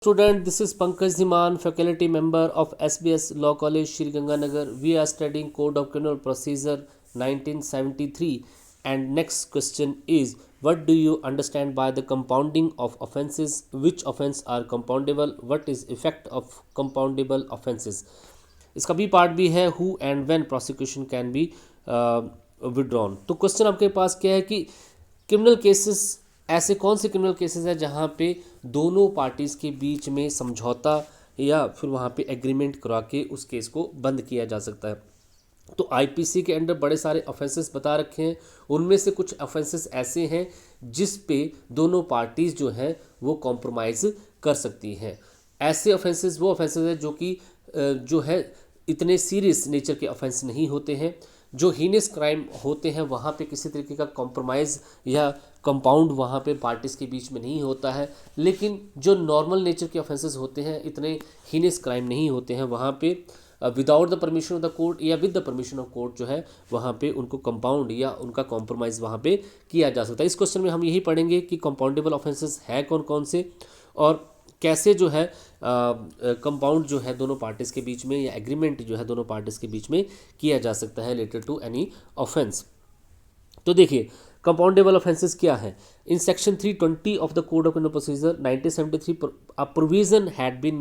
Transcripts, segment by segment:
Student, this is Pankaj Dhiman, faculty member of SBS Law College, Shri Ganganagar. We are studying Code of Criminal Procedure 1973. And next question is, what do you understand by the compounding of offences? Which offence are compoundable? What is effect of compoundable offences? इसका B part भी है, who and when prosecution can be withdrawn. तो question आपके पास क्या है कि criminal cases, ऐसे कौन से क्रिमिनल केसेस हैं जहाँ पे दोनों पार्टीज़ के बीच में समझौता या फिर वहाँ पे एग्रीमेंट करा के उस केस को बंद किया जा सकता है। तो आईपीसी के अंडर बड़े सारे ऑफेंसेस बता रखे हैं, उनमें से कुछ ऑफेंसेस ऐसे हैं जिस पे दोनों पार्टीज़ जो हैं वो कॉम्प्रोमाइज़ कर सकती हैं। ऐसे ऑफेंसेस वो ऑफेंसेस हैं जो कि जो है इतने सीरियस नेचर के ऑफेंस नहीं होते हैं। जो हीनियस क्राइम होते हैं वहाँ पे किसी तरीके का कॉम्प्रोमाइज़ या कंपाउंड वहाँ पे पार्टीज़ के बीच में नहीं होता है। लेकिन जो नॉर्मल नेचर के ऑफेंसेस होते हैं, इतने हीनियस क्राइम नहीं होते हैं, वहाँ पे without the permission of the court या with the permission of court जो है वहाँ पे उनको कंपाउंड या उनका कॉम्प्रोमाइज़ वहाँ पे किया जा सकता है। इस क्वेश्चन में हम यही पढ़ेंगे कि कंपाउंडेबल ऑफेंसेस है कौन कौन से और कैसे जो है कंपाउंड जो है दोनों पार्टीज़ के बीच में या एग्रीमेंट जो है दोनों पार्टीज़ के बीच में किया जा सकता है रिलेटेड टू एनी ऑफेंस। तो देखिए कंपाउंडेबल ऑफेंसेस क्या है। In section 320 of the code of criminal procedure 1973 a provision had been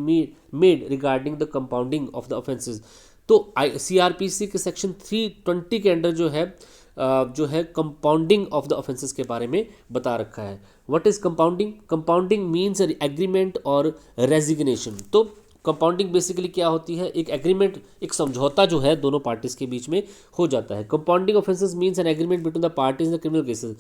made regarding the compounding of the offences. तो सीआरपीसी के सेक्शन 320 के अंडर जो है कंपाउंडिंग ऑफ द ऑफेंसेस के बारे में बता रखा है। What is compounding? Compounding means agreement और रेजिग्नेशन। तो कंपाउंडिंग बेसिकली क्या होती है? एक एग्रीमेंट, एक समझौता जो है दोनों पार्टीज के बीच में हो जाता है। Compounding offences means an agreement between the parties in the criminal cases.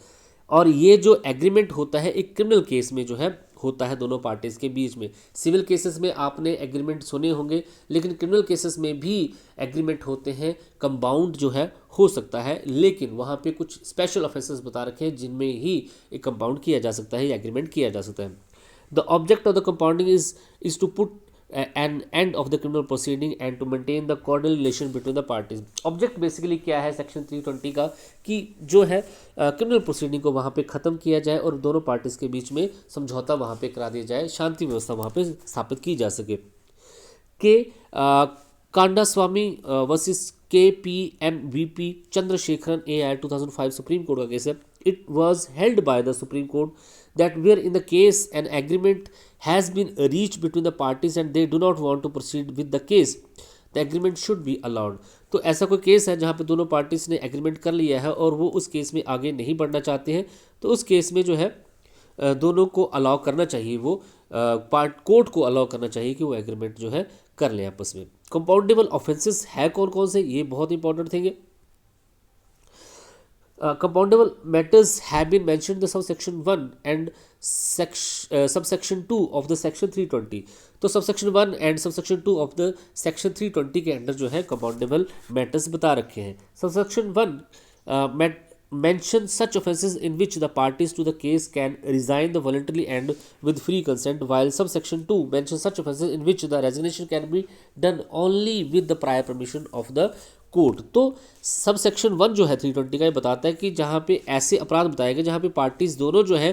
और ये जो एग्रीमेंट होता है एक क्रिमिनल केस में जो है होता है दोनों पार्टीज के बीच में। सिविल केसेस में आपने एग्रीमेंट सुने होंगे, लेकिन क्रिमिनल केसेस में भी एग्रीमेंट होते हैं, कंपाउंड जो है हो सकता है, लेकिन वहाँ पे कुछ स्पेशल ऑफेंसेस बता रखे हैं जिनमें ही एक कंपाउंड किया जा सकता है या एग्रीमेंट किया जा सकता है। The object of the compounding is to put an end of the criminal proceeding and to maintain the cordial relation between the parties. Object basically क्या है सेक्शन 320 का कि जो है क्रिमिनल प्रोसीडिंग को वहाँ पे ख़त्म किया जाए और दोनों पार्टीज के बीच में समझौता वहाँ पे करा दिया जाए, शांति व्यवस्था वहाँ पे स्थापित की जा सके। के Kandaswamy versus KPMVP Chandrasekaran AR 2005 Supreme Court का केस है। It was held by the Supreme Court that where in the case an agreement has been reached between the parties and they do not want to proceed with the case, the agreement should be allowed। तो ऐसा कोई case है जहाँ पे दोनों parties ने agreement कर लिया है और वो उस केस में आगे नहीं बढ़ना चाहते हैं, तो उस केस में जो है दोनों को अलाउ करना चाहिए, वो कोर्ट को अलाउ करना चाहिए कि वो एग्रीमेंट जो है कर लें आपस में। कंपाउंडेबल ऑफेंसेस है कौन कौन से, ये बहुत इंपॉर्टेंट थिंग है। Compoundable matters have been mentioned in the subsection 1 and subsection 2 of the section 320। तो subsection 1 and subsection 2 of the section 320 के अंदर जो है compoundable matters बता रखे हैं। subsection 1 mention such offences in which the parties to the case can resign the voluntarily and with free consent, while subsection 2 mentions such offences in which the resignation can be done only with the prior permission of the court. तो sub section 1 जो है 320 का ये बताता है कि जहाँ पे ऐसे अपराध बताए गए जहाँ पे पार्टीज दोनों जो है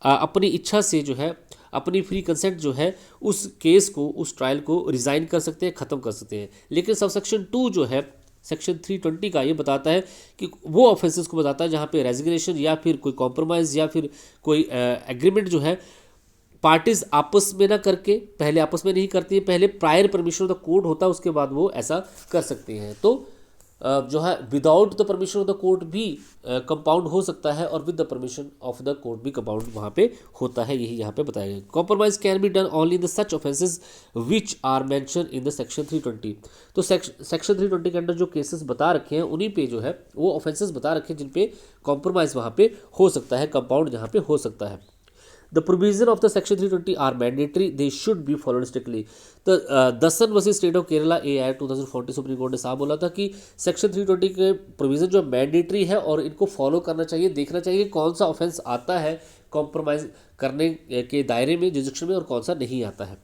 अपनी इच्छा से जो है अपनी फ्री कंसेंट जो है उस केस को, उस ट्रायल को रिज़ाइन कर सकते हैं, ख़त्म कर सकते हैं। लेकिन सब सेक्शन 2 जो है सेक्शन 320 का ये बताता है कि वो ऑफेंसेस को बताता है जहाँ पे रेजिग्नेशन या फिर कोई कॉम्प्रोमाइज़ या फिर कोई एग्रीमेंट जो है पार्टीज आपस में ना करके, पहले आपस में नहीं करती है, पहले prior permission of the court होता है, उसके बाद वो ऐसा कर सकते हैं। तो जो है without the permission of the court भी कंपाउंड हो सकता है और with the permission of the court भी कंपाउंड वहाँ पे होता है, यही यहाँ पे बताया गया। Compromise can be done only in the such offences which are mention in the section 320। तो सेक्शन 320 के अंदर जो केसेस बता रखे हैं उन्हीं पे जो है वो ऑफेंसेस बता रखे हैं जिन पे कॉम्प्रोमाइज़ वहाँ पे हो सकता है, कंपाउंड जहाँ पे हो सकता है। The provision of the section 320 are mandatory, they should be followed strictly। तो Dasan versus state of Kerala AR 2040 Supreme Court ने साफ बोला था कि सेक्शन 320 के प्रोविज़न जो मैंडेटरी है और इनको फॉलो करना चाहिए, देखना चाहिए कौन सा ऑफेंस आता है कॉम्प्रोमाइज़ करने के दायरे में, जुरिडिक्शन में, और कौन सा नहीं आता है।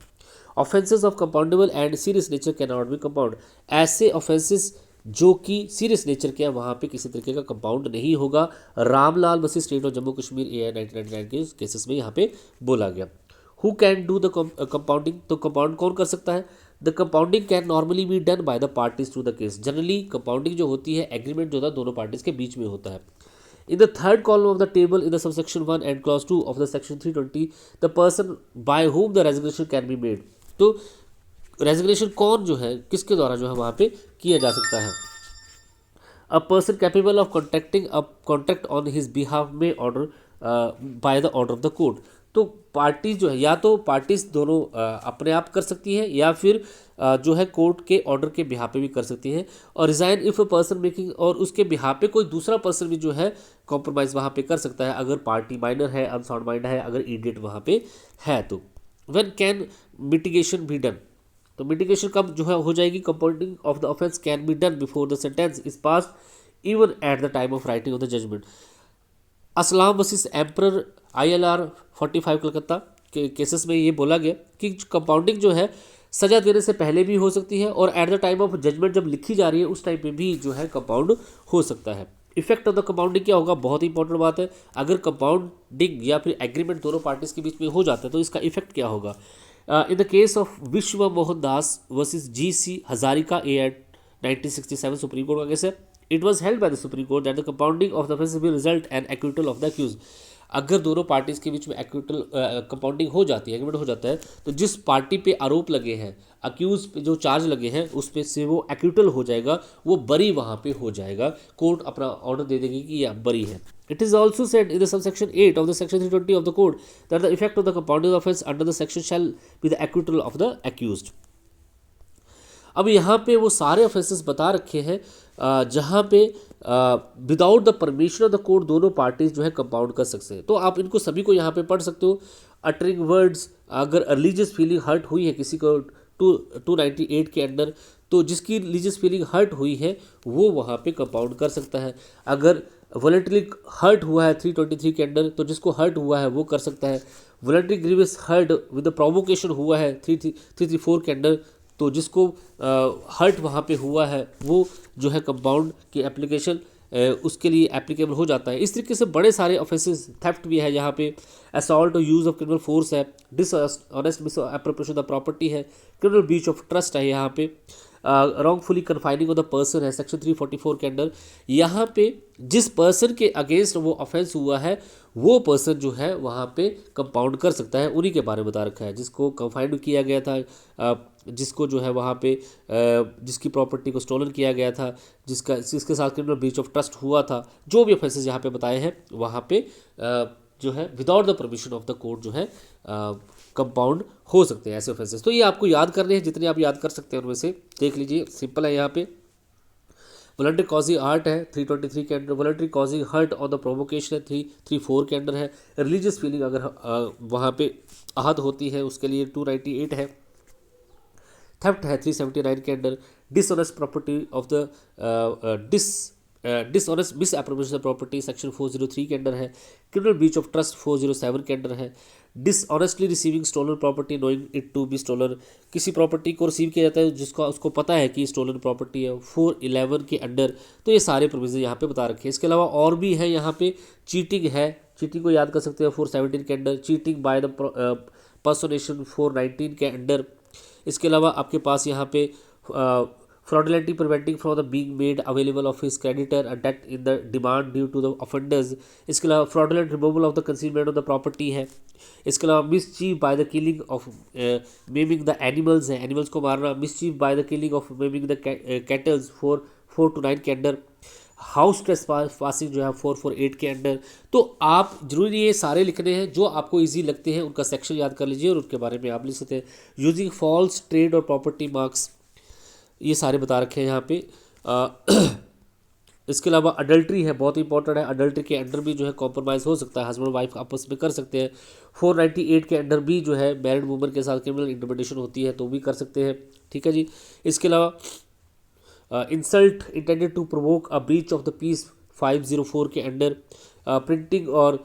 Offences of compoundable and serious nature can not be compound. ऐसे ऑफेंसेस जो कि सीरियस नेचर के हैं वहाँ पे किसी तरीके का कंपाउंड नहीं होगा। Ramlal versus state of Jammu Kashmir AR 1999 के केसेस में यहाँ पे बोला गया। Who can do the compounding, तो कंपाउंड कौन कर सकता है? The compounding can normally be done by the parties to the case. Generally compounding जो होती है एग्रीमेंट जो होता है दोनों पार्टीज के बीच में होता है। In the third column of the table in the subsection 1 and clause 2 of the section 320, the person by whom the resignation can be made, तो रेजिग्नेशन कौन जो है किसके द्वारा जो है वहाँ पे किया जा सकता है? A person capable of contracting a contract on his behalf में order by the order of the court. तो पार्टी जो है या तो पार्टीज दोनों अपने आप कर सकती है या फिर जो है कोर्ट के ऑर्डर के बिहाफ पे भी कर सकती है। और resign if a person making, और उसके बिहाफ पे कोई दूसरा पर्सन भी जो है कॉम्प्रोमाइज़ वहाँ पे कर सकता है अगर पार्टी माइनर है, अनसाउंड माइंड है, अगर इडियट वहाँ पे है तो। When can mitigation be done, तो मिटिगेशन कब जो है हो जाएगी? Compounding of the offence can be done before the sentence is passed even at the time of writing of the judgement. Aslam versus emperor ILR 45 Calcutta के केसेस में ये बोला गया कि कंपाउंडिंग जो है सजा देने से पहले भी हो सकती है और at the time of judgment जब लिखी जा रही है उस टाइम पे भी जो है कंपाउंड हो सकता है। इफेक्ट ऑफ द कंपाउंडिंग क्या होगा? बहुत ही इंपॉर्टेंट बात है। अगर कंपाउंडिंग या फिर एग्रीमेंट दोनों पार्टीज के बीच में हो जाता है तो इसका इफेक्ट क्या होगा? In the case of Vishwa Mohan Das versus GC Hazarika A Act 1967 Supreme Court का केस है। It was held by the Supreme Court that the compounding of the offence will result and acquittal of the accused. अगर दोनों parties के बीच में acquittal compounding हो जाती है, agreement हो जाता है, तो जिस पार्टी पे आरोप लगे हैं, अक्यूज पे जो चार्ज लगे हैं उस पे से वो एक्विटल हो जाएगा, वो बरी वहाँ पे हो जाएगा, कोर्ट अपना ऑर्डर दे देगी कि यह बरी है। It is also said in the subsection 8 of the section 320 of the code that the effect of the compounding offense under the section shall be the acquittal of the accused। अब यहाँ पे वो सारे ऑफेंसेस बता रखे हैं जहाँ पे without the permission of the court दोनों पार्टीज जो है कंपाउंड कर सकते हैं। तो आप इनको सभी को यहाँ पे पढ़ सकते हो। अटरिंग वर्ड्स, अगर रिलीजियस फीलिंग हर्ट हुई है किसी को 298 के अंदर, तो जिसकी रिलीजियस फीलिंग हर्ट हुई है वो वहाँ पे कंपाउंड कर सकता है। अगर वॉलंटरी हर्ट हुआ है 323 के अंदर, तो जिसको हर्ट हुआ है वो कर सकता है। Voluntary grievous hurt with the provocation हुआ है 334 के अंदर, तो जिसको हर्ट वहाँ पे हुआ है वो जो है कंपाउंड की एप्लीकेशन उसके लिए एप्लीकेबल हो जाता है। इस तरीके से बड़े सारे ऑफेंसेस, थेफ्ट भी है यहाँ पे, असॉल्ट और यूज़ ऑफ क्रिमिनल फोर्स है, dishonest misappropriation of the property है, क्रिमिनल ब्रीच ऑफ ट्रस्ट है यहाँ पे, wrongfully confining of the person है सेक्शन 344 के अंडर। यहाँ पे जिस पर्सन के अगेंस्ट वो ऑफेंस हुआ है वो पर्सन जो है वहाँ पे कंपाउंड कर सकता है, उन्हीं के बारे में बता रखा है। जिसको कंफाइंड किया गया था, जिसको जो है वहाँ पे जिसकी प्रॉपर्टी को स्टोलन किया गया था, जिसके साथ क्रिमिनल ब्रीच ऑफ ट्रस्ट हुआ था, जो भी ऑफेंसेस यहाँ पे बताए हैं वहाँ पे जो है without the permission of the court जो है कंपाउंड हो सकते हैं ऐसे ऑफेंसेस। तो ये आपको याद करने हैं, जितने आप याद कर सकते हैं उनमें से देख लीजिए। सिंपल है यहाँ पे। वॉलंटरी कॉजिंग हर्ट है 323 के under, voluntary causing hurt on the provocation है 334 के अंडर है, रिलीजियस फीलिंग अगर वहाँ पे आहत होती है उसके लिए 298 है, थेफ्ट है 379 के under, dishonest property of the dishonest misappropriation of property section 403 के अंडर है, क्रिमिनल ब्रीच ऑफ ट्रस्ट 407 के अंडर है, dishonestly receiving stolen property knowing it to be stolen, किसी प्रॉपर्टी को रिसीव किया जाता है जिसका उसको पता है कि स्टोलन प्रॉपर्टी है 411 के अंडर। तो ये सारे प्रोविजन यहाँ पे बता रखे हैं। इसके अलावा और भी है यहाँ पे, चीटिंग है, चीटिंग को याद कर सकते हैं 417 के अंडर, चीटिंग बाय द पर्सोनेशन 419 के अंडर। इसके अलावा आपके पास यहाँ पे fraudulently preventing from the being made available of his creditor a debt in the demand due to the offenders। इसके अलावा fraudulent removal of the concealment of the property है। इसके अलावा mischief by the killing of maiming the animals है, animals को मारना, mischief by the killing of maiming the cattle 4 to 9 के under, house trespassing जो है 448 के अंडर। तो आप जरूरी ये सारे लिखने हैं, जो आपको इजी लगते हैं उनका सेक्शन याद कर लीजिए और उनके बारे में आप लिख सकते हैं। यूजिंग फॉल्स ट्रेड और प्रॉपर्टी मार्क्स, ये सारे बता रखे हैं यहाँ पे। इसके अलावा अडल्ट्री है, बहुत इंपॉर्टेंट है। अडल्ट्री के अंडर भी जो है कॉम्प्रोमाइज़ हो सकता है, हस्बैंड वाइफ आपस में कर सकते हैं। 498 के अंडर भी जो है मैरिड वूमन के साथ क्रिमिनल इंटरप्रिटेशन होती है तो भी कर सकते हैं, ठीक है जी। इसके अलावा insult intended to provoke a breach of the peace 504 के अंडर, प्रिंटिंग और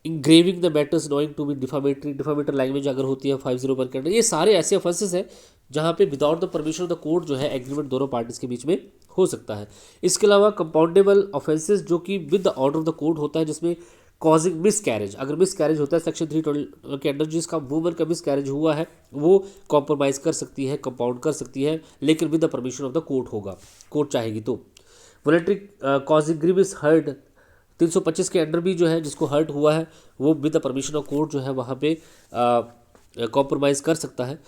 engraving the matters knowing to be defamatory language अगर होती है 501 के अंडर। ये सारे ऐसे ऑफेंसेस हैं जहाँ पे without the permission of the court जो है एग्रीमेंट दोनों पार्टीज के बीच में हो सकता है। इसके अलावा कंपाउंडेबल ऑफेंसेस जो कि with the order of the court होता है, जिसमें कॉजिंग मिस कैरेज, अगर मिस कैरेज होता है सेक्शन 312 के अंडर, जिसका वुमन का मिस कैरेज हुआ है वो कॉम्प्रोमाइज़ कर सकती है, कंपाउंड कर सकती है, लेकिन with the permission of the court होगा, कोर्ट चाहेगी तो। वॉलंटरी कॉजिंग ग्रीवियस हर्ट 325 के अंडर भी जो है जिसको हर्ट हुआ है वो with the permission of court जो है वहाँ पे कॉम्प्रोमाइज़ कर सकता है।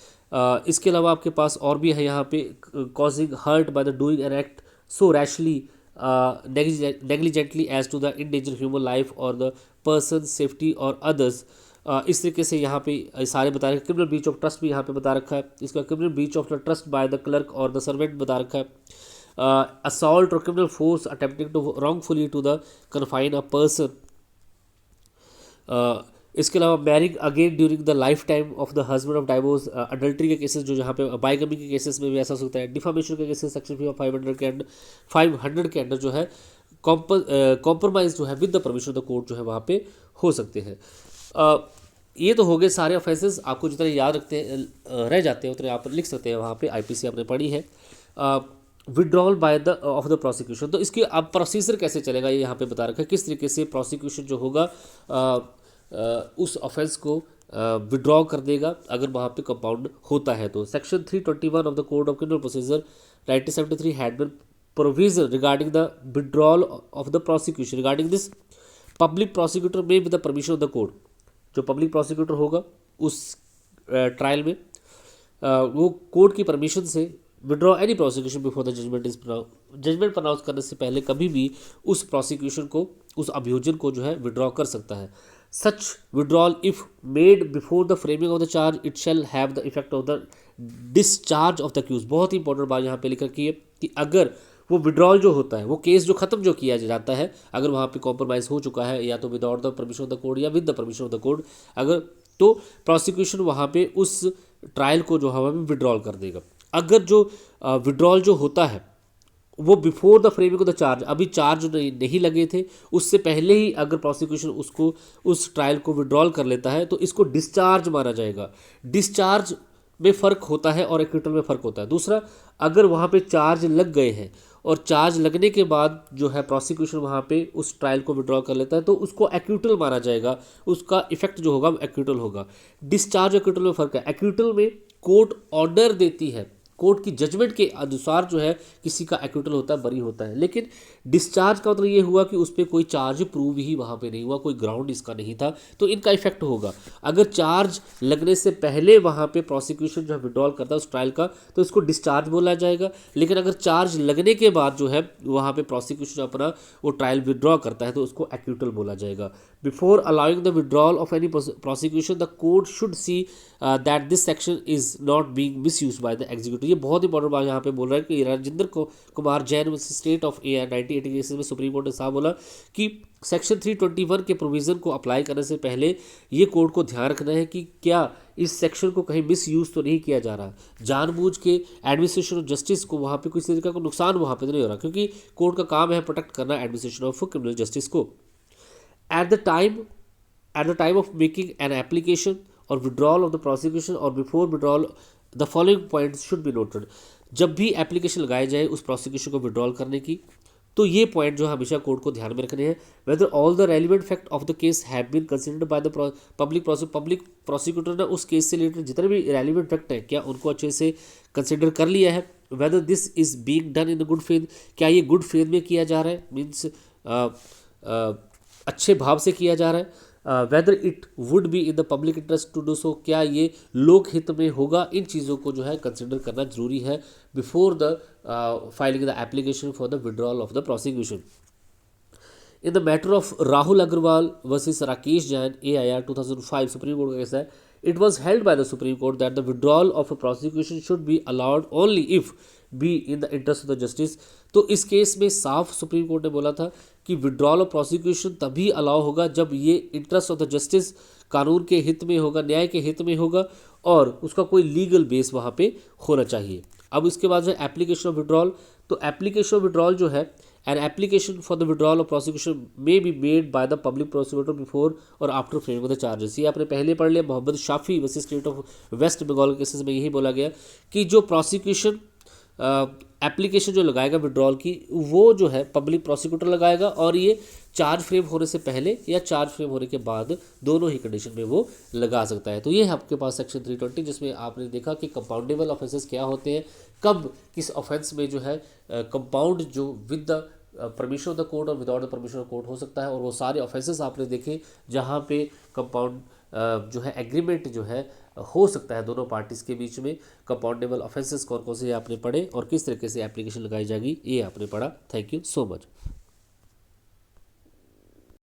इसके अलावा आपके पास और भी है यहाँ पे causing hurt by the doing an act so rashly negligently as to the endanger human life और द पर्सन सेफ्टी और अदर्स। इस तरीके से यहाँ पे सारे बता रखे। क्रिमिनल ब्रीच ऑफ ट्रस्ट भी यहाँ पे बता रखा है, इसका criminal breach of the trust by the clerk और द सर्वेंट बता रखा है। असॉल्ट और criminal force attempting to wrongfully to the confine a person. इसके अलावा marrying again during the life time of the husband of divorce, adultery के cases जो जहाँ पे बाइगमी के केसेस में भी ऐसा हो सकता है। डिफामेशन के केसेस सेक्शन 500 के अंडर जो है कॉम्प्रोमाइज जो है with the permission of the court जो है वहाँ पे हो सकते हैं। ये तो हो गए सारे ऑफेंसेस, आपको जितने याद रखते हैं रह जाते हैं उतने आप लिख सकते हैं वहाँ पे। आईपीसी आपने पढ़ी है। Withdrawal by the of the prosecution, तो इसकी अब प्रोसीजर कैसे चलेगा ये यहाँ पे बता रखा है, किस तरीके से प्रोसिक्यूशन जो होगा उस ऑफेंस को विड्रॉ कर देगा अगर वहाँ पे कंपाउंड होता है तो। Section 321 of the code of criminal procedure 1973 had been provision regarding the withdrawal of the prosecution regarding this public prosecutor में with the permission of the court. जो पब्लिक प्रोसिक्यूटर होगा उस ट्रायल में वो कोर्ट की परमिशन से withdraw any prosecution before the judgment is judgment pronounce करने से पहले कभी भी उस प्रोसिक्यूशन को, उस अभियोजन को जो है विड्रॉ कर सकता है। Such withdrawal if made before the framing of the charge it shall have the effect of the discharge of the accused. बहुत ही इंपॉर्टेंट बात यहाँ पे लिख रखी है कि अगर वो विड्रॉल जो होता है, वो केस जो खत्म जो किया जाता है, अगर वहाँ पे कॉम्प्रोमाइज़ हो चुका है या तो without the permission of the court या with the permission of the court, अगर तो प्रोसिक्यूशन वहाँ पे उस ट्रायल को जो है विड्रॉल कर देगा। अगर जो विड्रॉल जो होता है वो before the framing of the charge, अभी चार्ज नहीं लगे थे उससे पहले ही अगर प्रोसिक्यूशन उसको उस ट्रायल को विड्रॉल कर लेता है तो इसको डिस्चार्ज माना जाएगा। डिस्चार्ज में फ़र्क होता है और एक्विटल में फ़र्क होता है। दूसरा, अगर वहाँ पे चार्ज लग गए हैं और चार्ज लगने के बाद जो है प्रोसिक्यूशन वहाँ पे उस ट्रायल को विड्रॉ कर लेता है तो उसको एक्विटल माना जाएगा, उसका इफेक्ट जो होगा एक्विटल होगा। डिस्चार्ज एक्विटल में फ़र्क है। एक्विटल में कोर्ट ऑर्डर देती है, कोर्ट की जजमेंट के अनुसार जो है किसी का एक्विटल होता है, बरी होता है। लेकिन डिस्चार्ज का मतलब ये हुआ कि उस पर कोई चार्ज प्रूव ही वहाँ पे नहीं हुआ, कोई ग्राउंड इसका नहीं था, तो इनका इफेक्ट होगा। अगर चार्ज लगने से पहले वहाँ पे प्रोसिक्यूशन जो है विड्रॉल करता है उस ट्रायल का तो इसको डिस्चार्ज बोला जाएगा। लेकिन अगर चार्ज लगने के बाद जो है वहाँ पे प्रोसिक्यूशन अपना वो ट्रायल विड्रॉ करता है तो उसको एक्विटल बोला जाएगा। Before allowing the withdrawal of any prosecution the court should see that this section is not being misused by the executive. ये बहुत इंपॉर्टेंट बात यहाँ पे बोल रहा है कि Rajendra Kumar Jain state of A 1980 cases में सुप्रीम कोर्ट ने साफ बोला कि सेक्शन 321 के प्रोविज़न को अप्लाई करने से पहले ये कोर्ट को ध्यान रखना है कि क्या इस सेक्शन को कहीं मिस यूज़ तो नहीं किया जा रहा, जानबूझ के एडमिनिस्ट्रेशन ऑफ जस्टिस को वहाँ पे किसी तरीके का नुकसान वहाँ पे तो नहीं हो रहा, क्योंकि कोर्ट का काम है प्रोटेक्ट करना एडमिनिस्ट्रेशन ऑफ क्रिमिनल जस्टिस को। Eight the time of making an application और विड्रॉल ऑफ द प्रोसिक्यूशन और before withdrawal the following points should be noted. जब भी एप्लीकेशन लगाई जाए उस प्रोसिक्यूशन को विड्रॉल करने की तो ये पॉइंट जो हमेशा कोर्ट को ध्यान में रखने हैं। Whether all the relevant fact of the case have been considered by the public prosecutor ने उस केस से रिलेटेड जितने भी रेलिवेंट फैक्ट हैं क्या उनको अच्छे से कंसिडर कर लिया है। Whether this is being done in good faith, क्या ये गुड फेथ में किया जा रहा है, मीन्स अच्छे भाव से किया जा रहा है। Whether it would be in the public interest to do so, क्या ये लोक हित में होगा, इन चीज़ों को जो है कंसिडर करना जरूरी है before the filing the application for the withdrawal of the prosecution. In the matter of Rahul Agarwal versus Rakesh Jain AIR 2005 Supreme Court का केस है। It was held by the Supreme Court that the withdrawal of a prosecution should be allowed only if be in the interest of the justice. तो इस case में साफ supreme Court ने बोला था कि विड्रॉल ऑफ प्रोसिक्यूशन तभी allow होगा जब ये इंटरेस्ट ऑफ द जस्टिस, कानून के हित में होगा, न्याय के हित में होगा और उसका कोई लीगल बेस वहाँ पे होना चाहिए। अब इसके बाद जो है एप्लीकेशन ऑफ विड्रॉल, तो एप्लीकेशन ऑफ विड्रॉल जो है an application for the withdrawal of prosecution may be made by the public prosecutor before और after framing of the charges. ये आपने पहले पढ़ लिया, Mohammed Shafi versus state of West Bengal के केसेस में यही बोला गया कि जो प्रोसिक्यूशन एप्लीकेशन जो लगाएगा विड्रॉल की वो जो है पब्लिक प्रोसिक्यूटर लगाएगा, और ये चार्ज फ्रेम होने से पहले या चार्ज फ्रेम होने के बाद दोनों ही कंडीशन में वो लगा सकता है। तो ये है आपके पास सेक्शन 320, जिसमें आपने देखा कि कंपाउंडेबल ऑफेंसेस क्या होते हैं, कब किस ऑफेंस में जो है कंपाउंड जो with the permission of the court और without the permission of court हो सकता है, और वो सारे ऑफेंसेस आपने देखे जहाँ पे कंपाउंड जो है एग्रीमेंट जो है हो सकता है दोनों पार्टीज़ के बीच में। कंपाउंडेबल ऑफेंसेस कौन कौन से आपने पढ़े और किस तरीके से एप्लीकेशन लगाई जाएगी ये आपने पढ़ा। Thank you so much.